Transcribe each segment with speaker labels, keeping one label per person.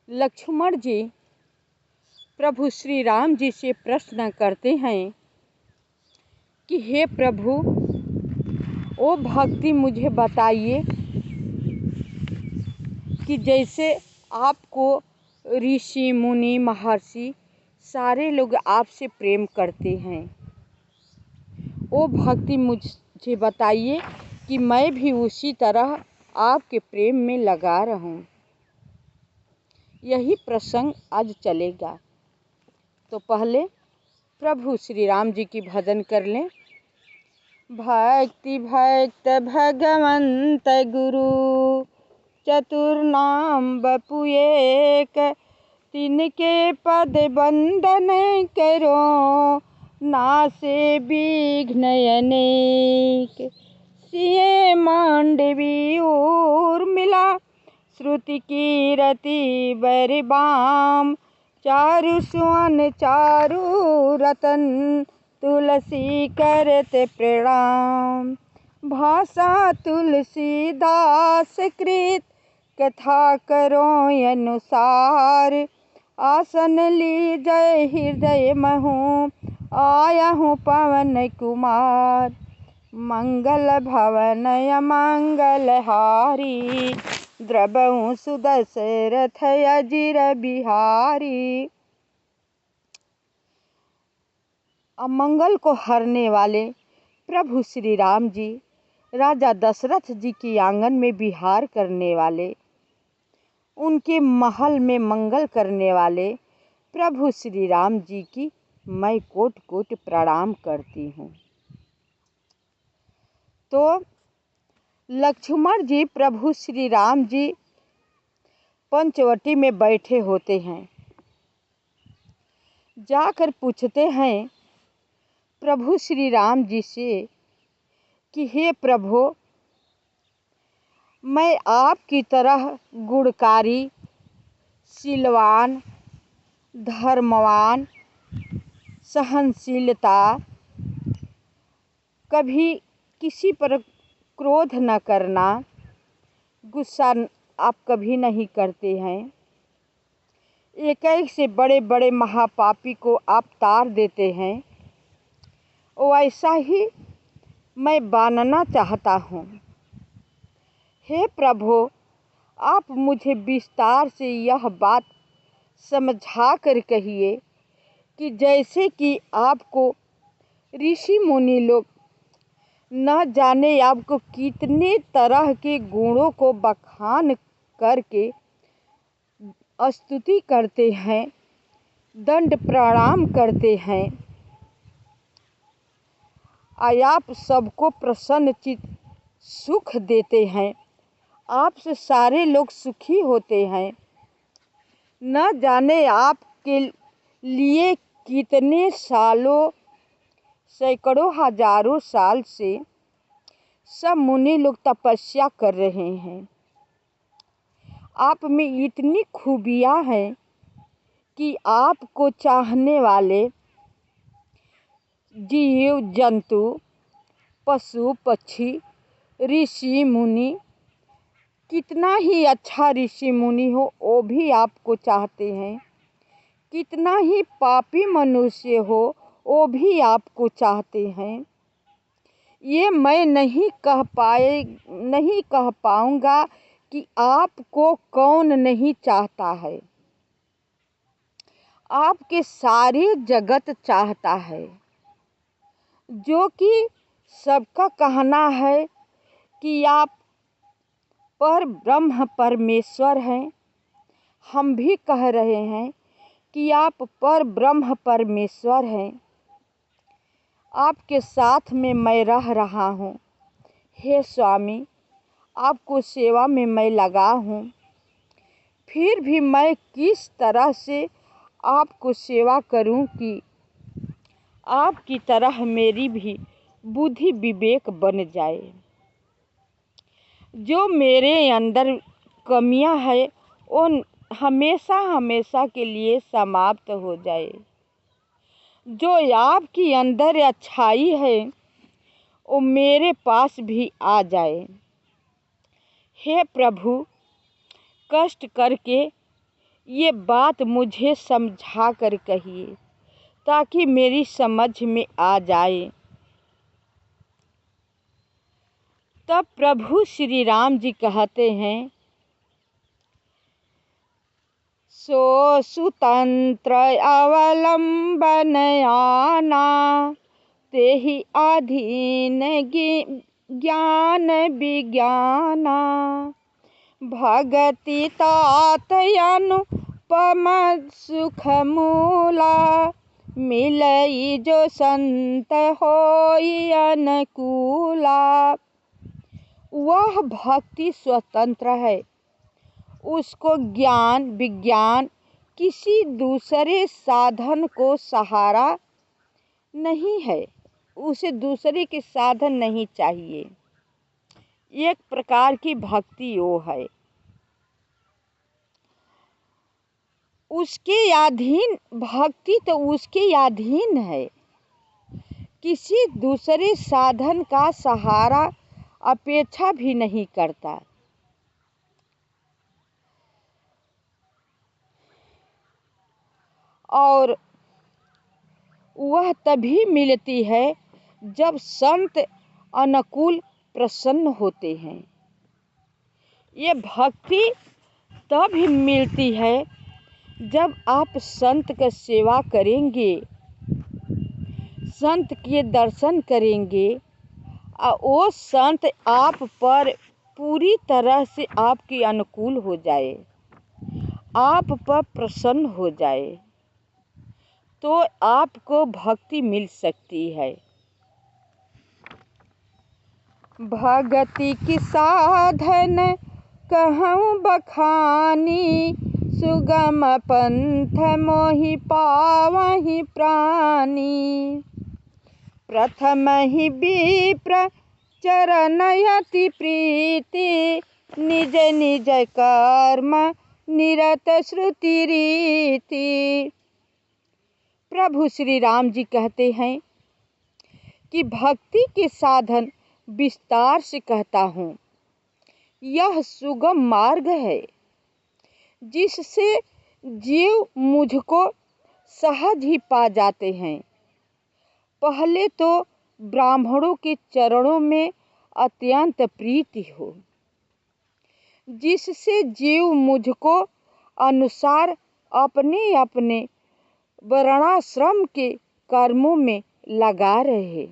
Speaker 1: लक्ष्मण जी प्रभु श्री राम जी से प्रश्न करते हैं कि हे प्रभु, वो भक्ति मुझे बताइए कि जैसे आपको ऋषि मुनि महर्षि सारे लोग आपसे प्रेम करते हैं, वो भक्ति मुझे बताइए कि मैं भी उसी तरह आपके प्रेम में लगा रहूं। यही प्रसंग आज चलेगा। तो पहले प्रभु श्री राम जी की भजन कर लें। भक्ति भक्त भगवंत गुरु चतुर्नाम बपु एक, तिनके पद बंदन करो नासे विघ्न अनेक। सिए मांडवी उर्मिला श्रुति कीरति बरबाम, चारु सुवन चारु रतन तुलसी करत प्रणाम। भाषा तुलसीदास कृत कथा करो अनुसार, आसन लीजय हृदय महु आया हूँ पवन कुमार। मंगल भवन मंगल हारी, द्रवहु सुदशरथ अजिर बिहारी। अमंगल को हरने वाले प्रभु श्री राम जी राजा दशरथ जी की आंगन में विहार करने वाले, उनके महल में मंगल करने वाले प्रभु श्री राम जी की मैं कोट कोट प्रणाम करती हूँ। तो लक्ष्मण जी प्रभु श्री राम जी पंचवटी में बैठे होते हैं। जाकर पूछते हैं प्रभु श्री राम जी से कि हे प्रभु, मैं आपकी तरह गुणकारी, शीलवान, धर्मवान, सहनशीलता, कभी किसी पर क्रोध न करना, गुस्सा आप कभी नहीं करते हैं, एक एक से बड़े बड़े महापापी को आप तार देते हैं, वैसा ही मैं बनना चाहता हूँ। हे प्रभु, आप मुझे विस्तार से यह बात समझा कर कहिए कि जैसे कि आपको ऋषि मुनि लोग न जाने आपको कितने तरह के गुणों को बखान करके स्तुति करते हैं, दंड प्रणाम करते हैं, आप सबको प्रसन्नचित सुख देते हैं, आपसे सारे लोग सुखी होते हैं। न जाने आपके लिए कितने सालों, सैकड़ों हजारों साल से सब मुनि लोग तपस्या कर रहे हैं। आप में इतनी खूबियाँ हैं कि आपको चाहने वाले जीव जंतु, पशु पक्षी, ऋषि मुनि, कितना ही अच्छा ऋषि मुनि हो वो भी आपको चाहते हैं, कितना ही पापी मनुष्य हो वो भी आपको चाहते हैं। ये मैं नहीं कह पाऊँगा कि आपको कौन नहीं चाहता है। आपके सारे जगत चाहता है, जो कि सबका कहना है कि आप पर ब्रह्म परमेश्वर हैं। हम भी कह रहे हैं कि आप पर ब्रह्म परमेश्वर हैं। आपके साथ में मैं रह रहा हूँ। हे स्वामी, आपको सेवा में मैं लगा हूँ, फिर भी मैं किस तरह से आपको सेवा करूँ कि आपकी तरह मेरी भी बुद्धि विवेक बन जाए। जो मेरे अंदर कमियां है वो हमेशा हमेशा के लिए समाप्त हो जाए। जो आपकी अंदर अच्छाई है वो मेरे पास भी आ जाए। हे प्रभु, कष्ट करके ये बात मुझे समझा कर कहिए ताकि मेरी समझ में आ जाए। तब प्रभु श्री राम जी कहते हैं, सो सुतंत्र अवलंबन आना, तेहि अधीन ज्ञान विज्ञाना, भगति तात अनुपम सुख मूला, मिलई जो संत होई अनुकूला। वह भक्ति स्वतंत्र है, उसको ज्ञान विज्ञान किसी दूसरे साधन को सहारा नहीं है, उसे दूसरे के साधन नहीं चाहिए। एक प्रकार की भक्ति वो है, उसके अधीन भक्ति तो उसके अधीन है, किसी दूसरे साधन का सहारा अपेक्षा भी नहीं करता। और वह तभी मिलती है जब संत अनुकूल प्रसन्न होते हैं। ये भक्ति तब ही मिलती है जब आप संत का सेवा करेंगे, संत के दर्शन करेंगे और वो संत आप पर पूरी तरह से आपके अनुकूल हो जाए, आप पर प्रसन्न हो जाए, तो आपको भक्ति मिल सकती है। भगति की साधन कहूँ बखानी, सुगम पंथ मोहि पावहि प्राणी, प्रथम ही विप्र चरणयति प्रीति, निज निज कर्म निरत श्रुति रीति। प्रभु श्री राम जी कहते हैं कि भक्ति के साधन विस्तार से कहता हूँ, यह सुगम मार्ग है जिससे जीव मुझको सहज ही पा जाते हैं। पहले तो ब्राह्मणों के चरणों में अत्यंत प्रीति हो, जिससे जीव मुझको अनुसार अपने अपने वर्णाश्रम के कर्मों में लगा रहे।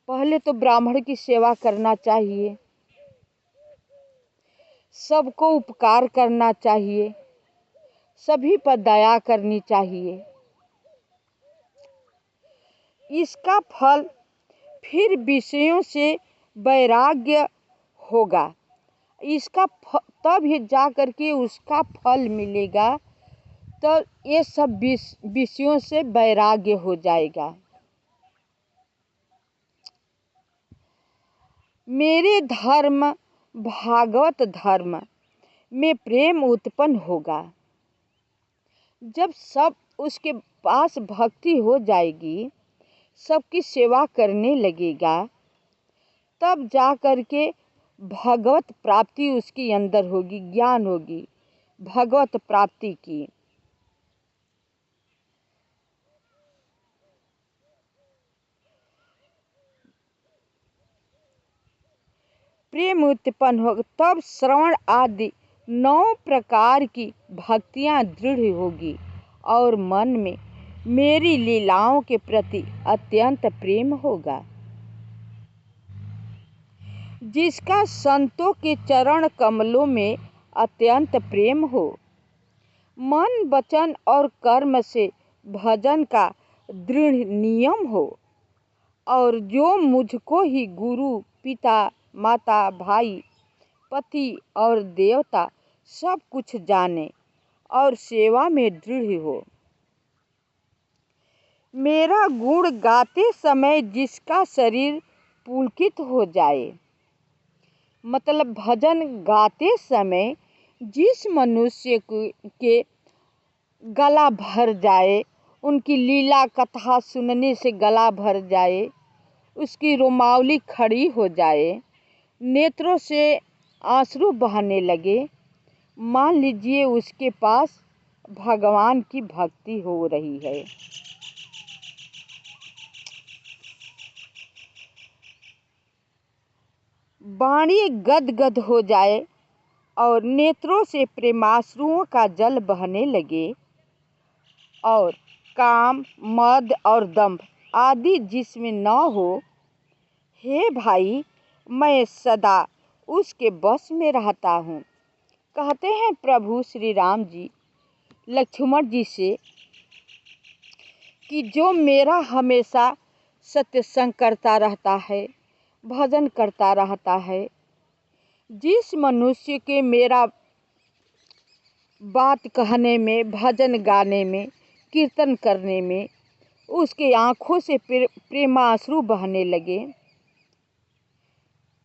Speaker 1: पहले तो ब्राह्मण की सेवा करना चाहिए, सबको उपकार करना चाहिए, सभी पर दया करनी चाहिए। इसका फल फिर विषयों से वैराग्य होगा, इसका तब ही जा कर के उसका फल मिलेगा, तो ये सब विषयों से वैराग्य हो जाएगा। मेरे धर्म भागवत धर्म में प्रेम उत्पन्न होगा। जब सब उसके पास भक्ति हो जाएगी, सबकी सेवा करने लगेगा, तब जा कर के भगवत प्राप्ति उसके अंदर होगी, ज्ञान होगी भगवत प्राप्ति की। प्रेम उत्पन्न होगा, तब श्रवण आदि 9 प्रकार की भक्तियां दृढ़ होगी और मन में मेरी लीलाओं के प्रति अत्यंत प्रेम होगा। जिसका संतों के चरण कमलों में अत्यंत प्रेम हो, मन वचन और कर्म से भजन का दृढ़ नियम हो, और जो मुझको ही गुरु पिता माता भाई पति और देवता सब कुछ जाने और सेवा में दृढ़ हो। मेरा गुण गाते समय जिसका शरीर पुलकित हो जाए, मतलब भजन गाते समय जिस मनुष्य के गला भर जाए, उनकी लीला कथा सुनने से गला भर जाए, उसकी रोमावली खड़ी हो जाए, नेत्रों से आंसू बहने लगे, मान लीजिए उसके पास भगवान की भक्ति हो रही है। वाणी गदगद हो जाए और नेत्रों से प्रेमाश्रुओं का जल बहने लगे और काम, मद और दंभ आदि जिसमें न हो, हे भाई, मैं सदा उसके बस में रहता हूँ। कहते हैं प्रभु श्री राम जी लक्ष्मण जी से कि जो मेरा हमेशा सत्संग करता रहता है, भजन करता रहता है, जिस मनुष्य के मेरा बात कहने में, भजन गाने में, कीर्तन करने में उसके आँखों से प्रेमाश्रु बहने लगे,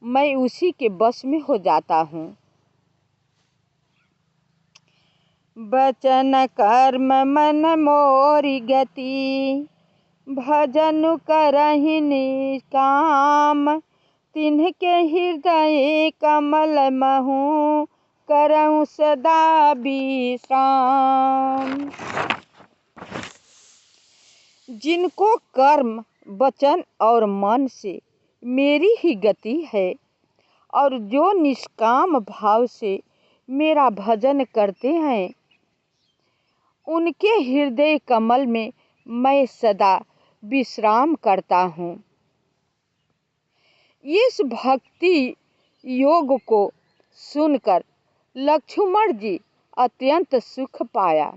Speaker 1: मैं उसी के बस में हो जाता हूँ। वचन कर्म मन मोरी गति, भजन करहि निष्काम, तिन्हके हृदय कमल महु, करऊं सदा विश्राम। जिनको कर्म, वचन और मन से मेरी ही गति है और जो निष्काम भाव से मेरा भजन करते हैं, उनके हृदय कमल में मैं सदा विश्राम करता हूँ। इस भक्ति योग को सुनकर लक्ष्मण जी अत्यंत सुख पाया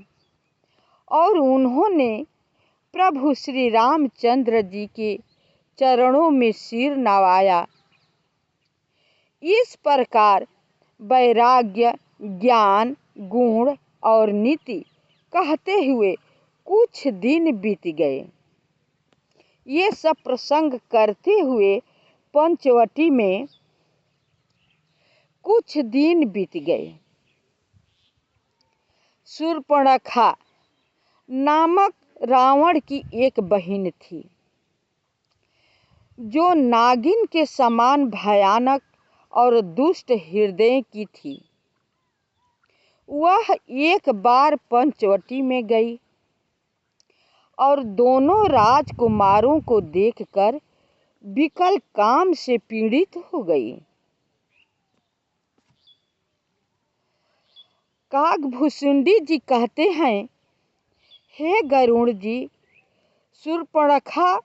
Speaker 1: और उन्होंने प्रभु श्री रामचंद्र जी के चरणों में सिर नवाया। इस प्रकार वैराग्य, ज्ञान, गुण और नीति कहते हुए कुछ दिन बीत गए। ये सब प्रसंग करते हुए पंचवटी में कुछ दिन बीत गए। शूर्पणखा नामक रावण की एक बहन थी, जो नागिन के समान भयानक और दुष्ट हृदय की थी। वह एक बार पंचवटी में गई और दोनों राजकुमारों को देखकर विकल काम से पीड़ित हो गई। काकभूषुंडी जी कहते हैं, हे गरुड़ जी, शूर्पणखा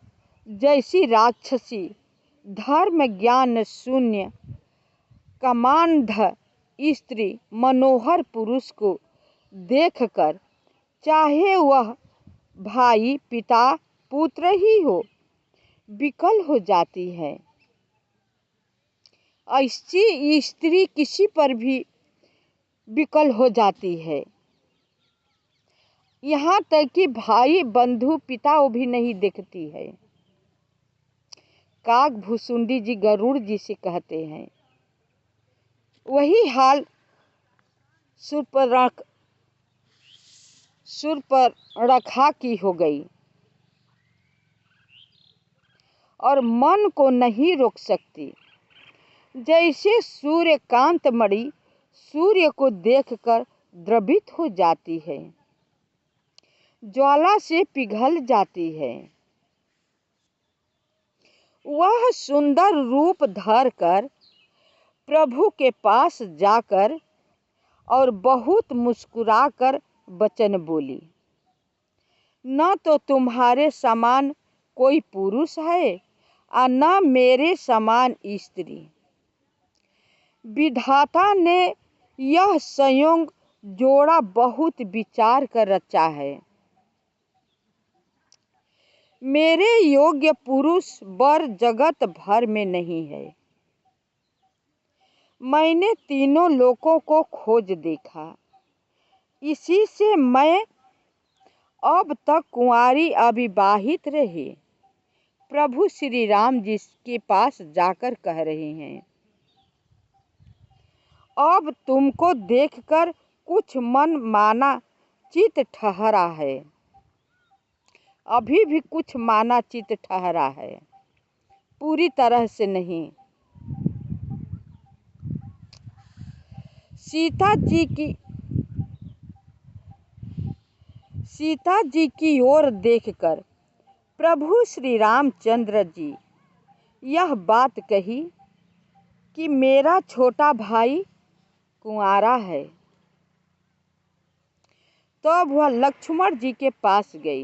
Speaker 1: जैसी राक्षसी, धर्म ज्ञान शून्य, कामांध स्त्री मनोहर पुरुष को देखकर चाहे वह भाई, पिता, पुत्र ही हो, विकल हो जाती है। ऐसी स्त्री किसी पर भी विकल हो जाती है। यहाँ तक कि भाई, बंधु, पिता वो भी नहीं देखती है। काकभूषुंडी जी गरुड़ जी से कहते हैं, वही हाल शूर्पणखा की हो गई और मन को नहीं रोक सकती। जैसे सूर्यकांत मणि सूर्य को देखकर द्रवित हो जाती है, ज्वाला से पिघल जाती है, वह सुंदर रूप धरकर प्रभु के पास जाकर और बहुत मुस्कुराकर वचन बोली, न तो तुम्हारे समान कोई पुरुष है और न मेरे समान स्त्री। विधाता ने यह संयोग जोड़ा बहुत विचार कर रचा है। मेरे योग्य पुरुष वर जगत भर में नहीं है। मैंने तीनों लोकों को खोज देखा, इसी से मैं अब तक कुंवारी अविवाहित रही। प्रभु श्री राम जी के पास जाकर कह रहे हैं, अब तुमको देखकर कुछ मन माना चित ठहरा है। अभी भी कुछ माना चित ठहरा है, पूरी तरह से नहीं। सीता जी की सीता जी की ओर देखकर प्रभु श्री रामचंद्र जी यह बात कही कि मेरा छोटा भाई कुंवारा है। तो अब वह लक्ष्मण जी के पास गई।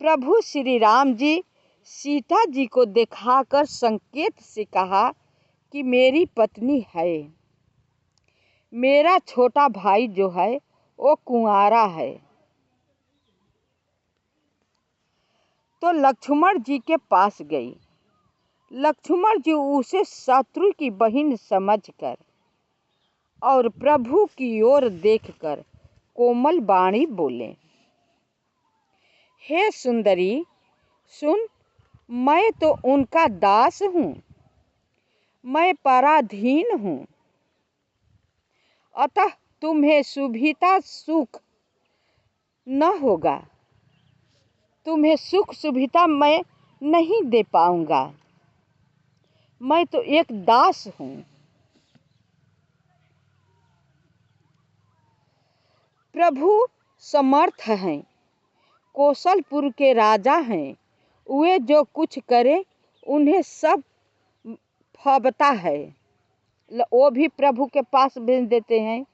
Speaker 1: प्रभु श्री राम जी सीता जी को दिखाकर संकेत से कहा कि मेरी पत्नी है, मेरा छोटा भाई जो है वो कुंवारा है। तो लक्ष्मण जी के पास गई। लक्ष्मण जी उसे शत्रु की बहन समझकर और प्रभु की ओर देखकर कोमल वाणी बोले, हे सुंदरी सुन, मैं तो उनका दास हूँ, मैं पराधीन हूँ, अतः तुम्हें सुविधा सुख न होगा, तुम्हें सुख सुविधा मैं नहीं दे पाऊंगा, मैं तो एक दास हूँ। प्रभु समर्थ हैं, कौशलपुर के राजा हैं, वे जो कुछ करे उन्हें सब फबता है। वो भी प्रभु के पास भेज देते हैं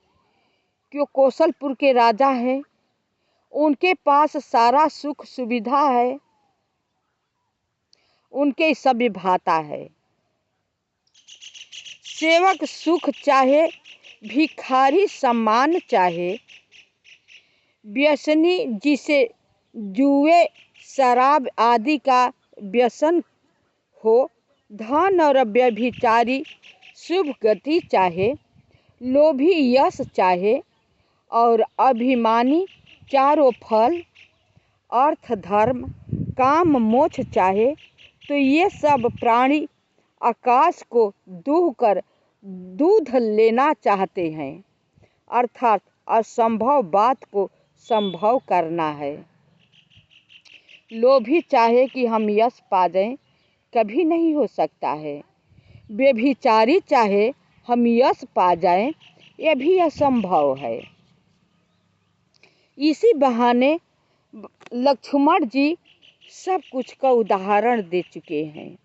Speaker 1: कि वो कौशलपुर के राजा हैं, उनके पास सारा सुख सुविधा है, उनके सब भाता है। सेवक सुख चाहे, भिखारी सम्मान चाहे, व्यसनी जिसे जुए शराब आदि का व्यसन हो, धन और व्यभिचारी शुभ गति चाहे, लोभी यश चाहे और अभिमानी चारों फल अर्थ धर्म काम मोक्ष चाहे, तो ये सब प्राणी आकाश को दूह कर दूध लेना चाहते हैं, अर्थात असंभव बात को संभव करना है। लोभी चाहे कि हम यश पा जाएं, कभी नहीं हो सकता है। व्यभिचारी चाहे हम यश पा जाएं, यह भी असंभव है। इसी बहाने लक्ष्मण जी सब कुछ का उदाहरण दे चुके हैं।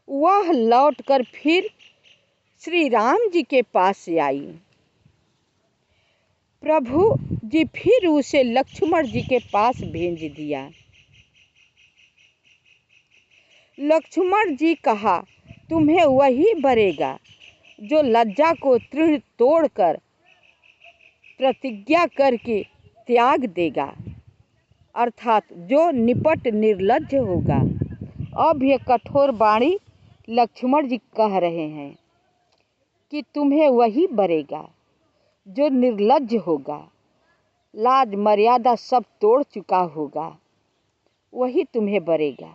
Speaker 1: वह लौटकर फिर श्री राम जी के पास आई। प्रभु जी फिर उसे लक्ष्मण जी के पास भेज दिया। लक्ष्मण जी कहा, तुम्हें वही बरेगा जो लज्जा को तृण तोड़कर प्रतिज्ञा करके त्याग देगा, अर्थात जो निपट निर्लज्ज होगा। अब ये कठोर वाणी लक्ष्मण जी कह रहे हैं कि तुम्हें वही बरेगा जो निर्लज्ज होगा, लाज मर्यादा सब तोड़ चुका होगा, वही तुम्हें बरेगा।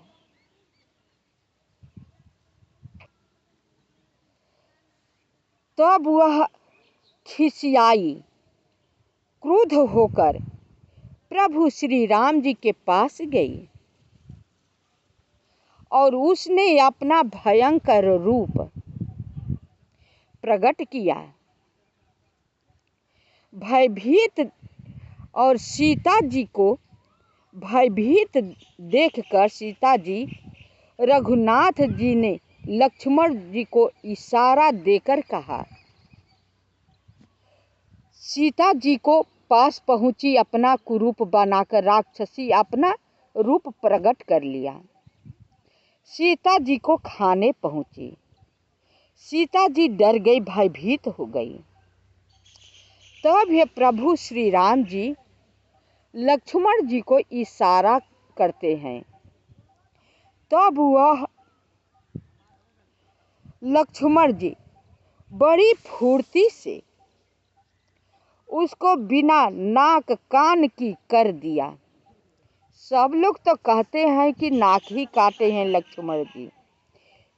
Speaker 1: तब वह खिसियाई, क्रुद्ध होकर प्रभु श्री राम जी के पास गई और उसने अपना भयंकर रूप प्रकट किया। भयभीत और सीता जी को भयभीत देखकर सीता जी, रघुनाथ जी ने लक्ष्मण जी को इशारा देकर कहा। सीता जी को पास पहुंची, अपना कुरूप बनाकर राक्षसी अपना रूप प्रकट कर लिया। सीता जी को खाने पहुंची। सीता जी डर गई, भयभीत हो गई। तब ये प्रभु श्री राम जी लक्ष्मण जी को इशारा करते हैं। तब वह लक्ष्मण जी बड़ी फुर्ती से उसको बिना नाक कान की कर दिया। सब लोग तो कहते हैं कि नाक ही काटे हैं लक्ष्मण जी,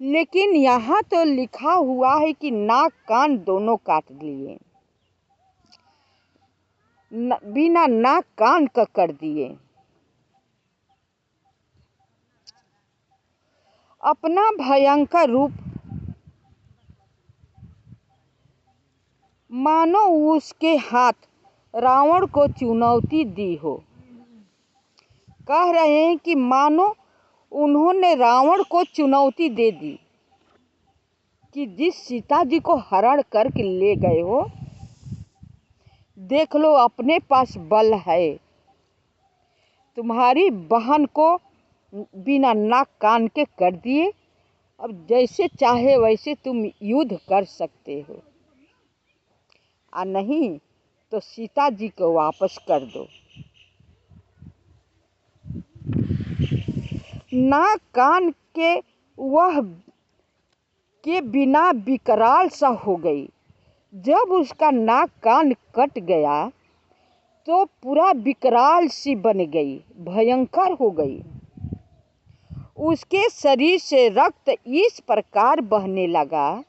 Speaker 1: लेकिन यहाँ तो लिखा हुआ है कि नाक कान दोनों काट लिए, बिना नाक कान का कर दिए। अपना भयंकर रूप मानो उसके हाथ रावण को चुनौती दी हो। कह रहे हैं कि मानो उन्होंने रावण को चुनौती दे दी कि जिस सीता जी को हरण करके ले गए हो, देख लो अपने पास बल है। तुम्हारी बहन को बिना नाक कान के कर दिए, अब जैसे चाहे वैसे तुम युद्ध कर सकते हो, और नहीं तो सीता जी को वापस कर दो। नाक कान के वह के बिना विकराल सा हो गई। जब उसका नाक कान कट गया तो पूरा विकराल सी बन गई, भयंकर हो गई। उसके शरीर से रक्त इस प्रकार बहने लगा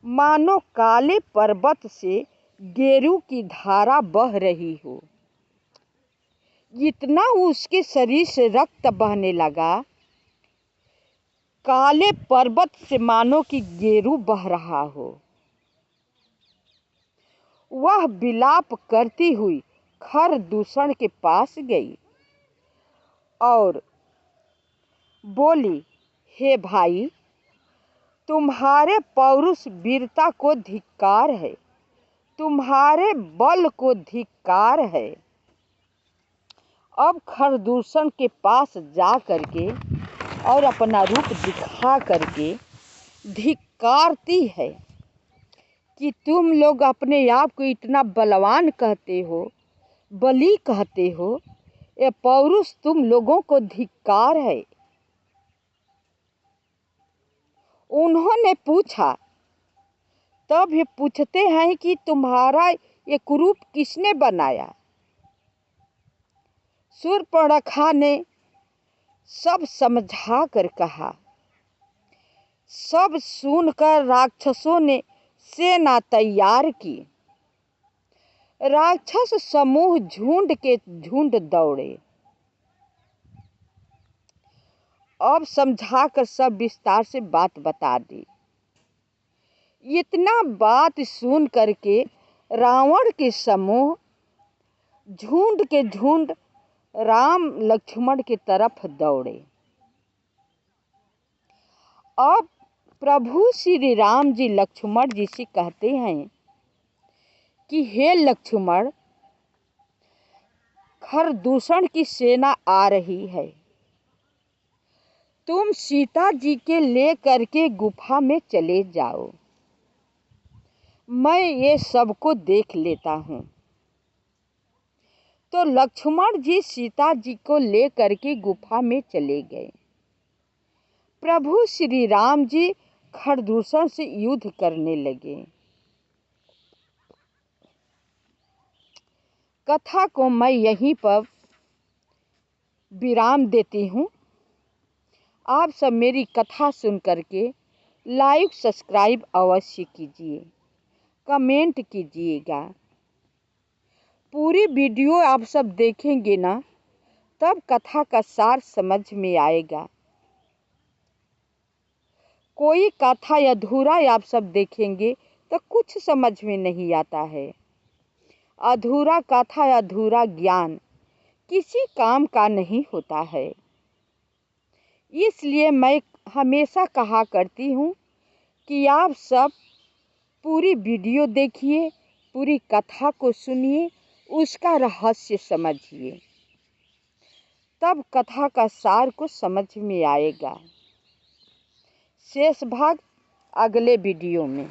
Speaker 1: मानो काले पर्वत से गेरू की धारा बह रही हो। इतना उसके शरीर से रक्त बहने लगा, काले पर्वत से मानो कि गेरू बह रहा हो। वह विलाप करती हुई खरदूषण के पास गई और बोली, हे भाई, तुम्हारे पौरुष वीरता को धिक्कार है, तुम्हारे बल को धिक्कार है। अब खरदूषण के पास जा करके और अपना रूप दिखा करके धिक्कारती है कि तुम लोग अपने आप को इतना बलवान कहते हो, बली कहते हो, ये पौरुष तुम लोगों को धिक्कार है। उन्होंने पूछा, तब ये पूछते हैं कि तुम्हारा ये कुरूप किसने बनाया? शूर्पणखा ने सब समझा कर कहा। सब सुनकर राक्षसों ने सेना तैयार की। राक्षस समूह झुंड के झुंड दौड़े। अब समझाकर सब विस्तार से बात बता दी। इतना बात सुन करके रावण के समूह झुंड के झुंड राम लक्ष्मण की तरफ दौड़े। अब प्रभु श्री राम जी लक्ष्मण जी से कहते हैं कि हे लक्ष्मण, खरदूषण की सेना आ रही है, तुम सीता जी के ले करके गुफा में चले जाओ, मैं ये सबको देख लेता हूँ। तो लक्ष्मण जी सीता जी को ले करके गुफा में चले गए। प्रभु श्री राम जी खरदूषण से युद्ध करने लगे। कथा को मैं यहीं पर विराम देती हूँ। आप सब मेरी कथा सुन करके लाइक सब्सक्राइब अवश्य कीजिए, कमेंट कीजिएगा। पूरी वीडियो आप सब देखेंगे ना, तब कथा का सार समझ में आएगा। कोई कथा अधूरा आप सब देखेंगे तो कुछ समझ में नहीं आता है। अधूरा कथा, अधूरा ज्ञान किसी काम का नहीं होता है। इसलिए मैं हमेशा कहा करती हूँ कि आप सब पूरी वीडियो देखिए, पूरी कथा को सुनिए, उसका रहस्य समझिए, तब कथा का सार को समझ में आएगा। शेष भाग अगले वीडियो में।